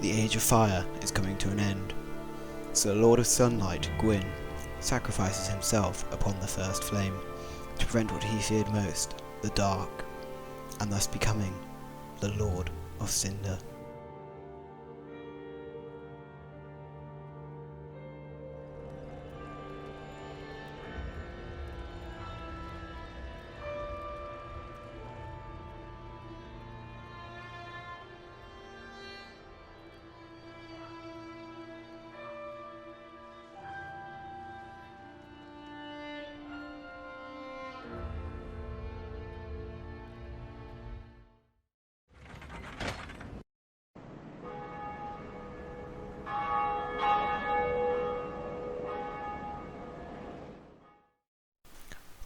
The age of fire is coming to an end, so the Lord of Sunlight, Gwyn, sacrifices himself upon the first flame to prevent what he feared most, the dark, and thus becoming the Lord of Cinder.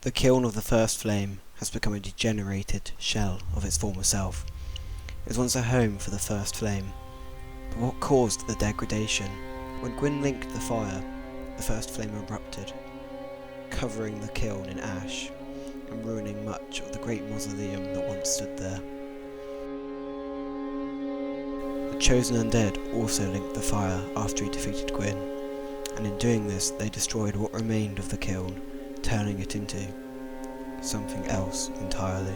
The kiln of the first flame has become a degenerated shell of its former self. It was once a home for the first flame, but what caused the degradation? When Gwyn linked the fire, the first flame erupted, covering the kiln in ash and ruining much of the great mausoleum that once stood there. The chosen undead also linked the fire after he defeated Gwyn, and in doing this they destroyed what remained of the kiln, turning it into something else entirely.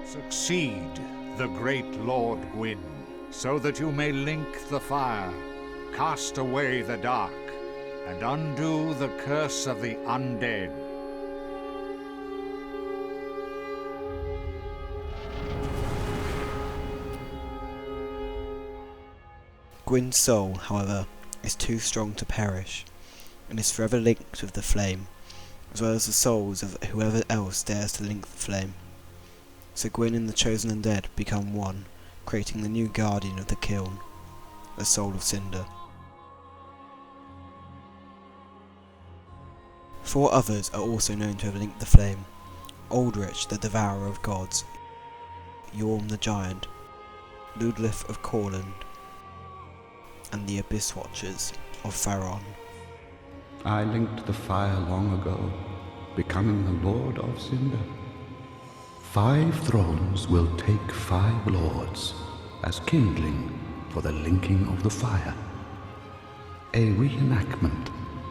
Succeed, the great Lord Gwyn, so that you may link the fire, cast away the dark, and undo the curse of the undead. Gwyn's soul, however, is too strong to perish, and is forever linked with the flame, as well as the souls of whoever else dares to link the flame. So Gwyn and the chosen undead become one, creating the new guardian of the kiln, the soul of Cinder. 4 others are also known to have linked the flame: Aldrich, the devourer of gods, Yhorm the giant, Lothric of Corland, and the Abyss Watchers of Faron. I linked the fire long ago, becoming the Lord of Cinder. 5 thrones will take 5 lords as kindling for the linking of the fire. A reenactment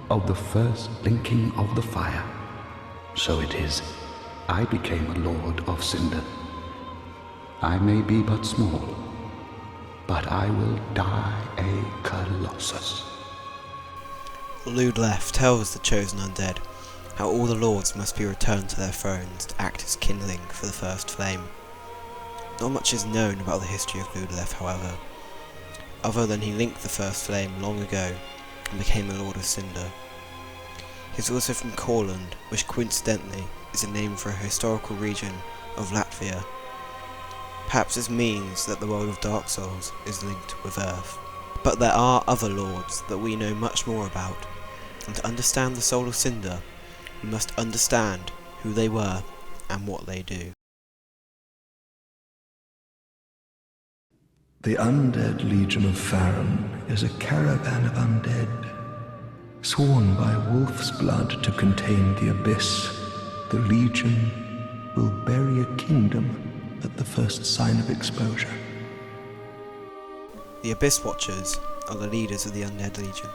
of the first linking of the fire. So it is, I became a Lord of Cinder. I may be but small, but I will die a Colossus. Lothric tells the chosen undead how all the lords must be returned to their thrones to act as kindling for the first flame. Not much is known about the history of Lothric, however, other than he linked the first flame long ago and became the Lord of Cinder. He is also from Corland, which coincidentally is a name for a historical region of Latvia. Perhaps this means that the world of Dark Souls is linked with Earth. But there are other lords that we know much more about, and to understand the soul of Cinder, we must understand who they were and what they do. The Undead Legion of Faron is a caravan of undead, sworn by wolf's blood to contain the abyss. The Legion will bury a kingdom at the first sign of exposure. The Abyss Watchers are the leaders of the Undead Legion.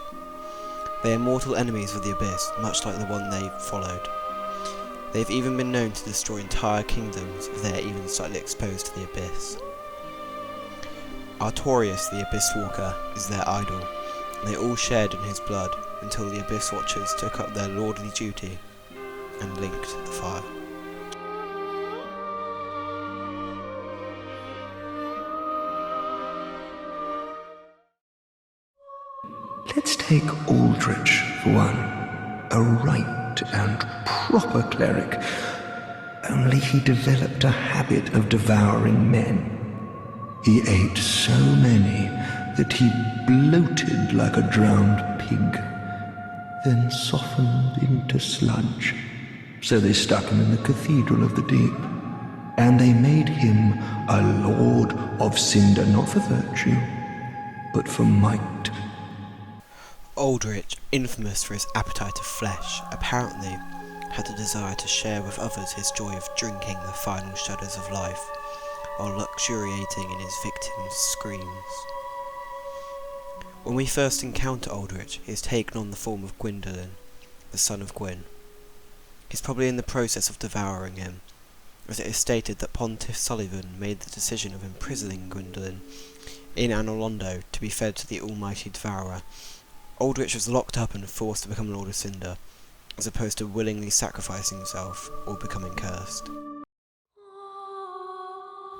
They are mortal enemies of the Abyss, much like the one they followed. They have even been known to destroy entire kingdoms if they are even slightly exposed to the Abyss. Artorius, the Abyss Walker, is their idol, and they all shared in his blood until the Abyss Watchers took up their lordly duty and linked the fire. Let's take Aldrich for one, a right and proper cleric, only he developed a habit of devouring men. He ate so many that he bloated like a drowned pig, then softened into sludge. So they stuck him in the Cathedral of the Deep, and they made him a Lord of Cinder, not for virtue, but for might. Aldrich, infamous for his appetite of flesh, apparently had a desire to share with others his joy of drinking the final shudders of life, while luxuriating in his victim's screams. When we first encounter Aldrich, he is taken on the form of Gwyndolin, the son of Gwyn. He is probably in the process of devouring him, as it is stated that Pontiff Sullivan made the decision of imprisoning Gwyndolin in Anolondo to be fed to the almighty devourer. Aldrich was locked up and forced to become Lord of Cinder, as opposed to willingly sacrificing himself or becoming cursed.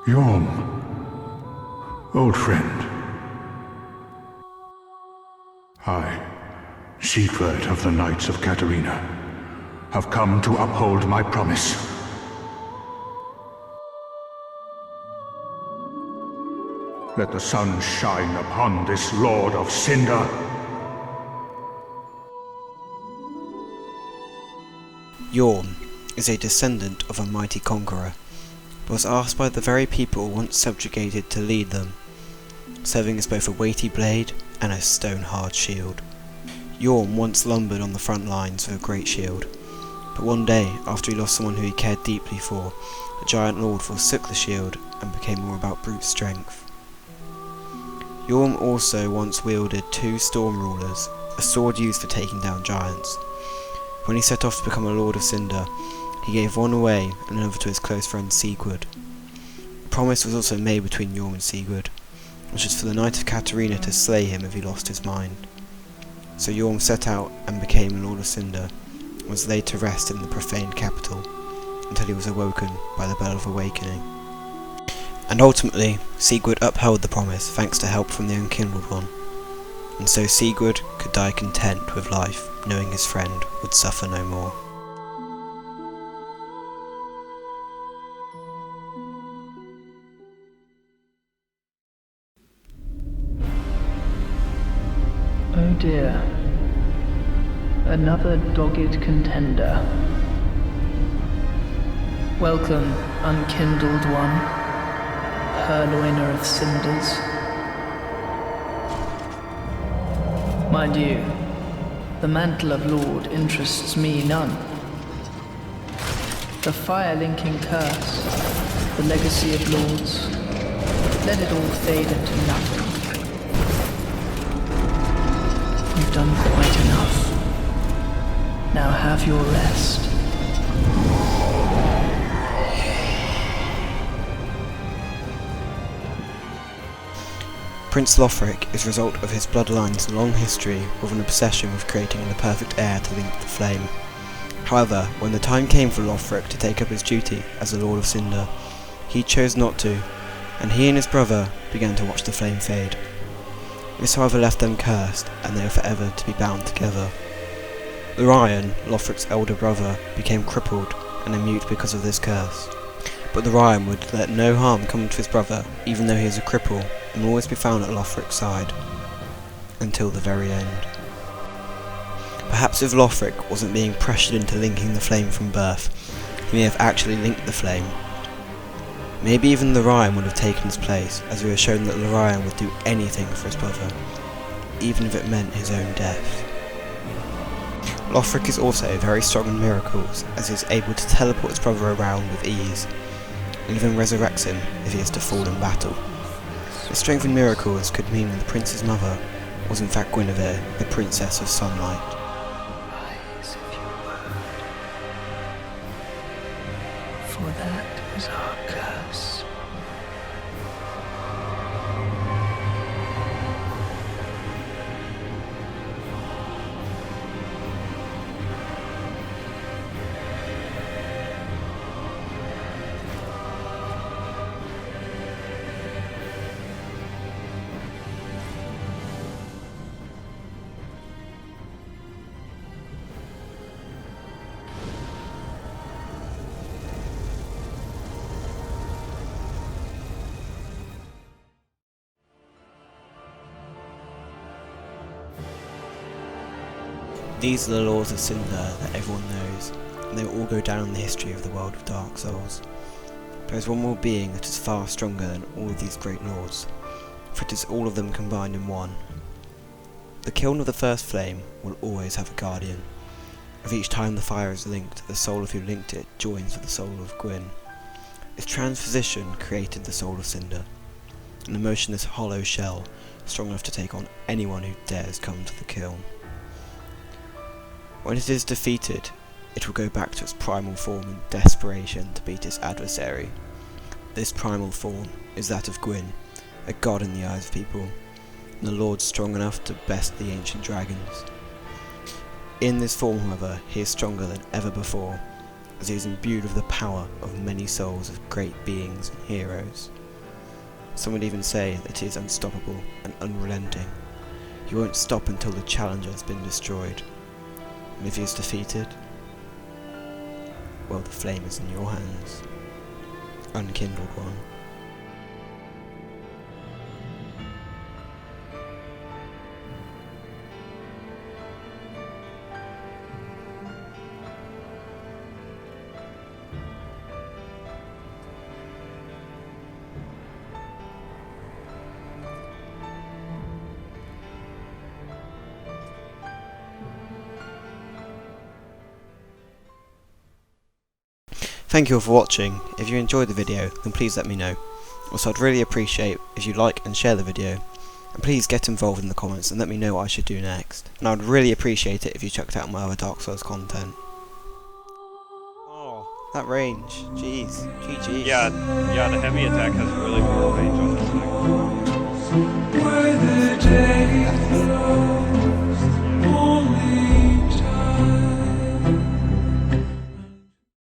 Yhorm, old friend. I, Siegward of the Knights of Catarina, have come to uphold my promise. Let the sun shine upon this Lord of Cinder. Yhorm is a descendant of a mighty conqueror, but was asked by the very people once subjugated to lead them, serving as both a weighty blade and a stone-hard shield. Yhorm once lumbered on the front lines with a great shield, but one day, after he lost someone who he cared deeply for, the giant lord forsook the shield and became more about brute strength. Yhorm also once wielded 2 storm rulers, a sword used for taking down giants. When he set off to become a Lord of Cinder, he gave one away and another to his close friend Siegward. A promise was also made between Yhorm and Siegward, which was for the Knight of Catarina to slay him if he lost his mind. So Yhorm set out and became Lord of Cinder, and was laid to rest in the profaned capital, until he was awoken by the Bell of Awakening. And ultimately, Siegward upheld the promise thanks to help from the Unkindled One, and so Siegward could die content with life, knowing his friend would suffer no more. Oh dear, another dogged contender. Welcome, Unkindled One, purloiner of cinders. Mind you, the mantle of Lord interests me none. The fire-linking curse, the legacy of lords, let it all fade into nothing. You've done quite enough. Now have your rest. Prince Lothric is a result of his bloodline's long history with an obsession with creating the perfect heir to link the flame. However, when the time came for Lothric to take up his duty as the Lord of Cinder, he chose not to, and he and his brother began to watch the flame fade. This however left them cursed, and they were forever to be bound together. Lorion, Lothric's elder brother, became crippled and a mute because of this curse. But Lorion would let no harm come to his brother, even though he is a cripple, and will always be found at Lothric's side, until the very end. Perhaps if Lothric wasn't being pressured into linking the flame from birth, he may have actually linked the flame. Maybe even Lorion would have taken his place, as we were shown that Lorion would do anything for his brother, even if it meant his own death. Lothric is also very strong in miracles, as he is able to teleport his brother around with ease, and even resurrects him if he is to fall in battle. His strength in miracles could mean that the prince's mother was in fact Guinevere, the Princess of Sunlight. Rise if you would, for that is our curse. These are the laws of Cinder that everyone knows, and they will all go down in the history of the world of Dark Souls. There is one more being that is far stronger than all of these great lords, for it is all of them combined in one. The kiln of the first flame will always have a guardian. With each time the fire is linked, the soul of who linked it joins with the soul of Gwyn. Its transposition created the soul of Cinder, an emotionless hollow shell strong enough to take on anyone who dares come to the kiln. When it is defeated, it will go back to its primal form in desperation to beat its adversary. This primal form is that of Gwyn, a god in the eyes of people, and a lord strong enough to best the ancient dragons. In this form, however, he is stronger than ever before, as he is imbued with the power of many souls of great beings and heroes. Some would even say that he is unstoppable and unrelenting. He won't stop until the challenger has been destroyed. And if he is defeated, well, the flame is in your hands. Unkindled one. Thank you all for watching. If you enjoyed the video, then please let me know. Also, I'd really appreciate if you like and share the video, and please get involved in the comments and let me know what I should do next. And I would really appreciate it if you checked out my other Dark Souls content. Oh, that range, jeez, GG. Yeah, the heavy attack has really